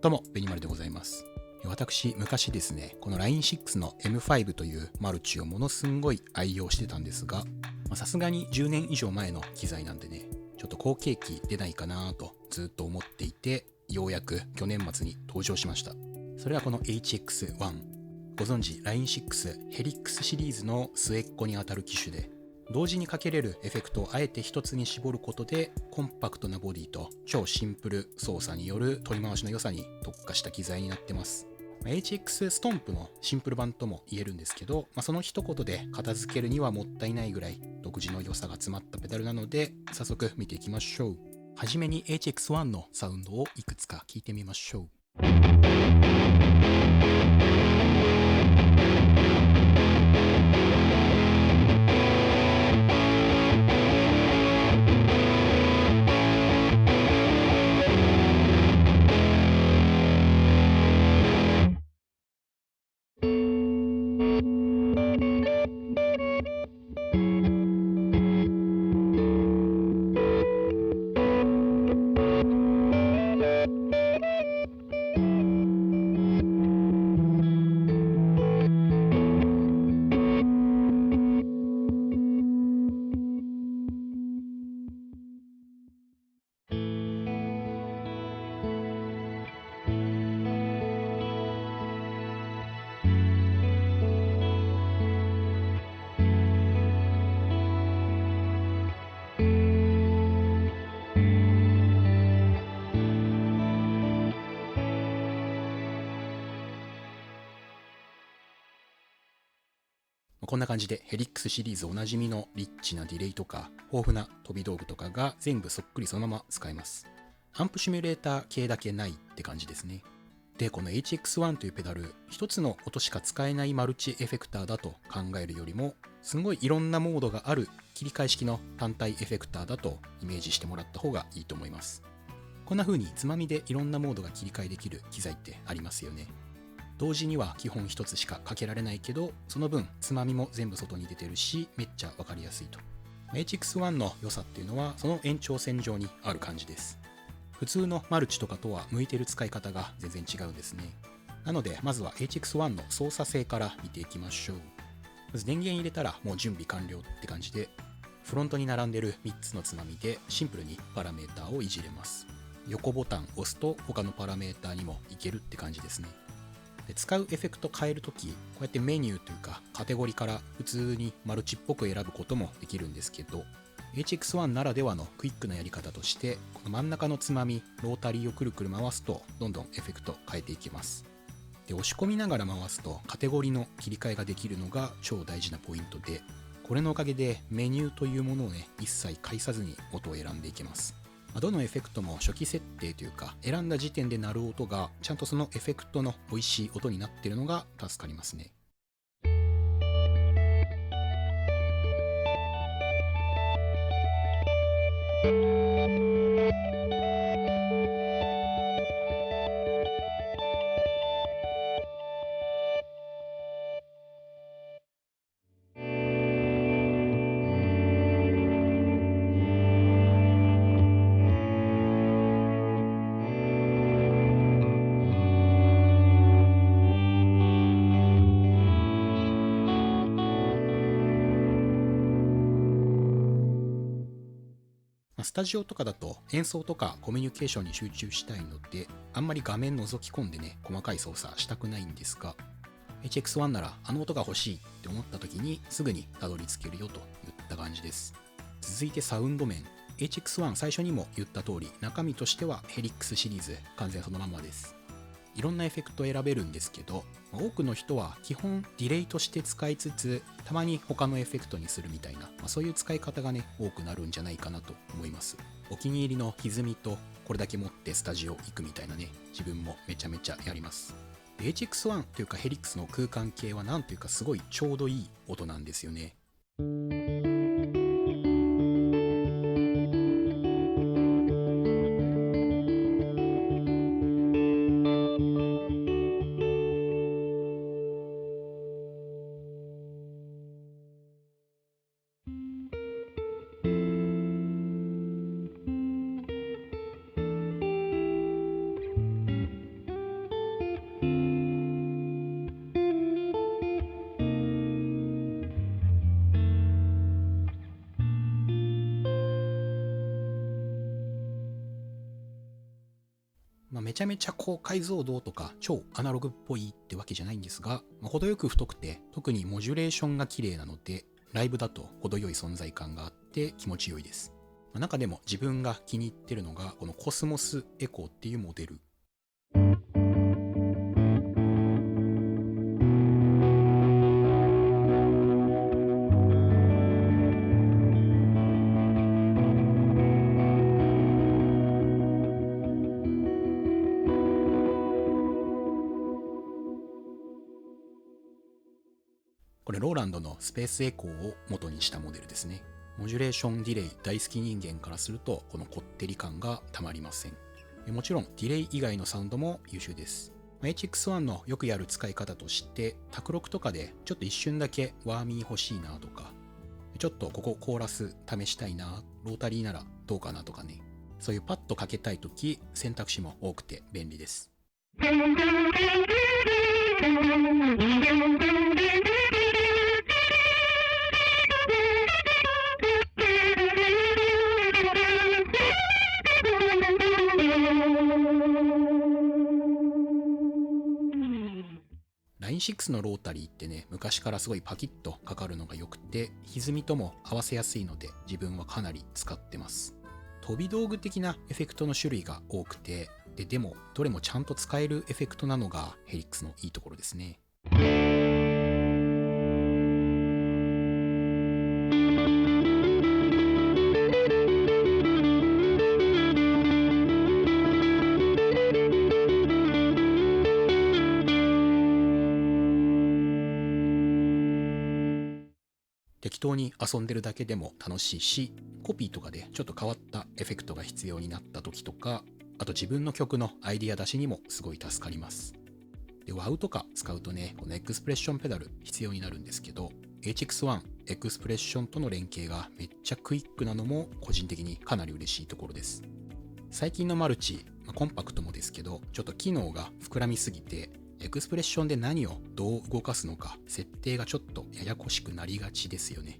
どうも、ベニマルでございます。私、昔ですね、この Line6 の M5 というマルチをものすんごい愛用してたんですが、さすがに10年以上前の機材なんでね、ちょっと好景気出ないかなとずっと思っていて、ようやく去年末に登場しました。それはこの HX1。ご存知 Line6 ヘリックスシリーズの末っ子にあたる機種で、同時にかけれるエフェクトをあえて一つに絞ることでコンパクトなボディと超シンプル操作による取り回しの良さに特化した機材になってます。HX ストンプのシンプル版とも言えるんですけど、その一言で片付けるにはもったいないぐらい独自の良さが詰まったペダルなので、早速見ていきましょう。はじめに HX1 のサウンドをいくつか聞いてみましょう。こんな感じでヘリックスシリーズおなじみのリッチなディレイとか豊富な飛び道具とかが全部そっくりそのまま使えます。アンプシミュレーター系だけないって感じですね。で、この HX1 というペダル、一つの音しか使えないマルチエフェクターだと考えるよりも、すごいいろんなモードがある切り替え式の単体エフェクターだとイメージしてもらった方がいいと思います。こんな風につまみでいろんなモードが切り替えできる機材ってありますよね。同時には基本一つしかかけられないけど、その分つまみも全部外に出てるし、めっちゃわかりやすいと。HX1 の良さっていうのはその延長線上にある感じです。普通のマルチとかとは向いてる使い方が全然違うんですね。なのでまずは HX1 の操作性から見ていきましょう。まず電源入れたらもう準備完了って感じで、フロントに並んでる3つのつまみでシンプルにパラメーターをいじれます。横ボタン押すと他のパラメーターにもいけるって感じですね。で、使うエフェクト変えるとき、こうやってメニューというかカテゴリーから普通にマルチっぽく選ぶこともできるんですけど、HX1 ならではのクイックなやり方として、この真ん中のつまみ、ロータリーをくるくる回すとどんどんエフェクト変えていきます。で、押し込みながら回すとカテゴリーの切り替えができるのが超大事なポイントで、これのおかげでメニューというものをね、一切介さずに音を選んでいきます。どのエフェクトも初期設定というか、選んだ時点で鳴る音がちゃんとそのエフェクトの美味しい音になっているのが助かりますね。スタジオとかだと演奏とかコミュニケーションに集中したいので、あんまり画面覗き込んでね、細かい操作したくないんですが、HX1 ならあの音が欲しいって思った時にすぐにたどり着けるよといった感じです。続いてサウンド面。HX1 最初にも言った通り、中身としてはヘリックスシリーズ完全そのままです。いろんなエフェクトを選べるんですけど、多くの人は基本ディレイとして使いつつ、たまに他のエフェクトにするみたいな、そういう使い方がね、多くなるんじゃないかなと思います。お気に入りの歪みとこれだけ持ってスタジオ行くみたいなね、自分もめちゃめちゃやります。HX1 というかヘリックスの空間系はなんというかすごいちょうどいい音なんですよね。めちゃめちゃ高解像度とか超アナログっぽいってわけじゃないんですが、程よく太くて特にモジュレーションが綺麗なので、ライブだと程よい存在感があって気持ちよいです。中でも自分が気に入ってるのがこのコスモスエコーっていうモデル。これローランドのスペースエコーを元にしたモデルですね。モジュレーションディレイ大好き人間からするとこのこってり感がたまりません。もちろんディレイ以外のサウンドも優秀です。HX1 のよくやる使い方として、卓録とかでちょっと一瞬だけワーミー欲しいなとか、ちょっとここコーラス試したいな、ロータリーならどうかなとかね、そういうパッとかけたいとき選択肢も多くて便利です。LINE6 のロータリーってね、昔からすごいパキッとかかるのが良くて、歪みとも合わせやすいので自分はかなり使ってます。飛び道具的なエフェクトの種類が多くて、でもどれもちゃんと使えるエフェクトなのがヘリックスのいいところですね。適当に遊んでるだけでも楽しいし、コピーとかでちょっと変わったエフェクトが必要になった時とか、あと自分の曲のアイディア出しにもすごい助かります。で、WAV とか使うとね、このエクスプレッションペダル必要になるんですけど、HX1 エクスプレッションとの連携がめっちゃクイックなのも個人的にかなり嬉しいところです。最近のマルチ、コンパクトもですけど、ちょっと機能が膨らみすぎて、エクスプレッションで何をどう動かすのか設定がちょっとややこしくなりがちですよね。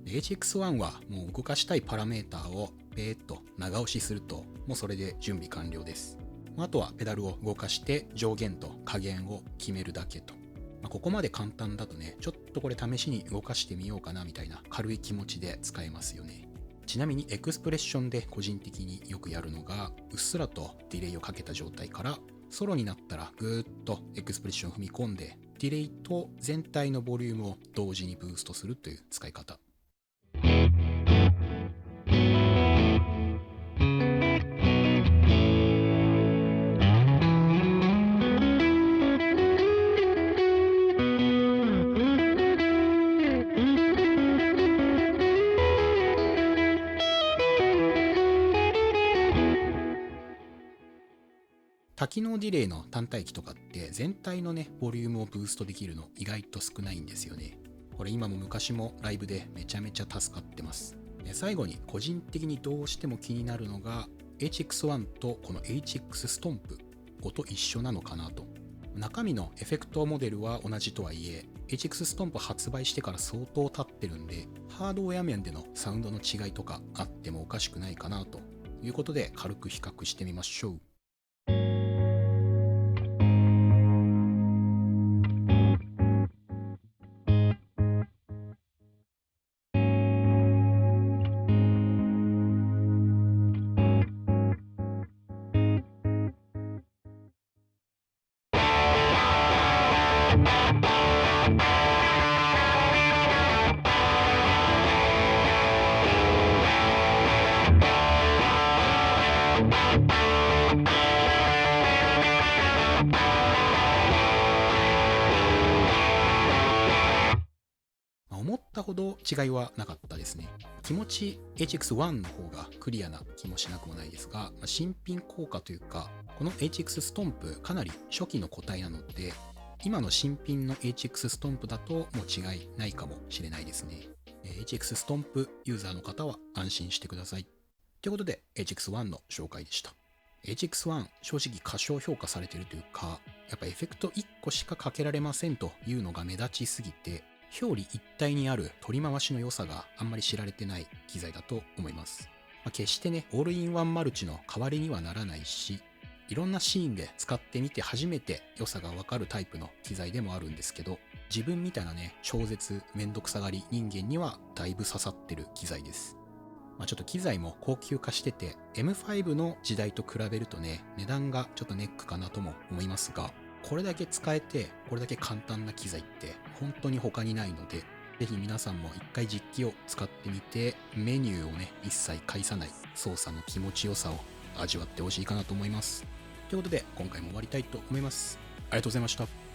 HX1 はもう動かしたいパラメーターをペーッと長押しするともうそれで準備完了です。あとはペダルを動かして上限と下限を決めるだけと。ここまで簡単だとね、ちょっとこれ試しに動かしてみようかなみたいな軽い気持ちで使えますよね。ちなみにエクスプレッションで個人的によくやるのが、うっすらとディレイをかけた状態からソロになったらぐーっとエクスプレッションを踏み込んで、ディレイと全体のボリュームを同時にブーストするという使い方。多機能ディレイの単体機とかって全体のね、ボリュームをブーストできるの意外と少ないんですよね。これ今も昔もライブでめちゃめちゃ助かってます。最後に個人的にどうしても気になるのが HX1 とこの HX ストンプ、音一緒なのかなと。中身のエフェクトモデルは同じとはいえ HX ストンプ発売してから相当経ってるんで、ハードウェア面でのサウンドの違いとかあってもおかしくないかなということで軽く比較してみましょう。思ったほど違いはなかったですね。気持ち HX1 の方がクリアな気もしなくもないですが、新品効果というか、この HX ストンプかなり初期の個体なので、今の新品の HX ストンプだともう違いないかもしれないですね。HX ストンプユーザーの方は安心してください。ということで HX1 の紹介でした。HX1 正直過小評価されているというか、やっぱエフェクト1個しかかけられませんというのが目立ちすぎて、表裏一体にある取り回しの良さがあんまり知られてない機材だと思います。決してね、オールインワンマルチの代わりにはならないし、いろんなシーンで使ってみて初めて良さがわかるタイプの機材でもあるんですけど、自分みたいなね、超絶めんどくさがり人間にはだいぶ刺さってる機材です。ちょっと機材も高級化してて、M5 の時代と比べるとね、値段がちょっとネックかなとも思いますが、これだけ使えて、これだけ簡単な機材って本当に他にないので、ぜひ皆さんも一回実機を使ってみて、メニューをね、一切介さない操作の気持ちよさを味わってほしいかなと思います。ということで、今回も終わりたいと思います。ありがとうございました。